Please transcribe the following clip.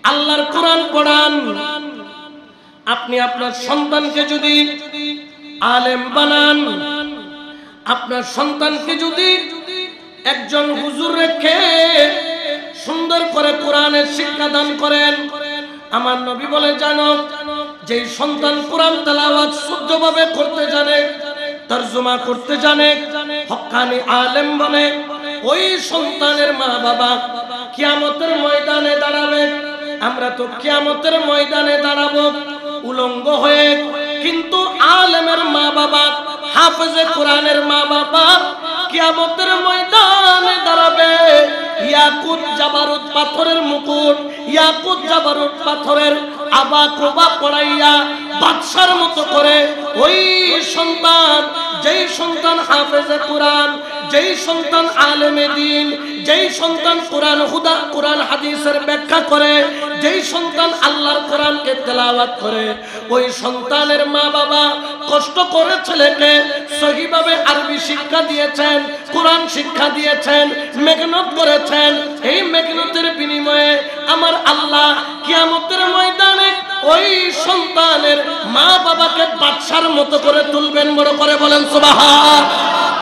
আল্লাহর কোরআন পড়ান। আপনি আপনার সন্তানকে যদি আলেম বানান, আপনার সন্তানকে যদি একজন হুজুর রেখে সুন্দর করে কোরআনের শিক্ষা দান করেন, আমার নবী বলে জানো, যেই সন্তান কোরআন তেলাওয়াত শুদ্ধভাবে করতে জানে, তরজমা করতে জানে, হক্কানি আলেম বনে, ওই সন্তানের মা বাবা কিয়ামতের ময়দানে দাঁড়াবে। আমরা তো কিয়ামতের ময়দানে দাঁড়াবো উলঙ্গ হয়ে, কিন্তু আলেমের মা বাবা, হাফেজে কোরআনের মা বাবা কিয়ামতের ময়দানে দাঁড়াবে ইয়াকুত জাবারুত পাথরের মুকুট, ইয়াকুত জাবারুত পাথরের আবা কোবা পড়াইয়া বাদশার মতো করে ওই সন্তান, যেই সন্তান হাফেজে কোরআন, যেই সন্তান আলেমে দ্বীন, যেই সন্তান কোরআন হুদা কোরআন হাদিসের ব্যাখ্যা করে, যেই সন্তান আল্লাহর কোরআনকে তেলাওয়াত করে, ওই সন্তানের মা বাবা কষ্ট করে ছেলেকে সহিভাবে আরবি শিক্ষা দিয়েছেন, কোরআন শিক্ষা দিয়েছেন, মেহনত করেছেন। এই মেহনতের বিনিময়ে আমার আল্লাহ কিয়ামতের ময়দানে ওই সন্তানের মা বাবাকে বাদশার মতো করে তুলবেন। বড় করে বলেন সুবহান।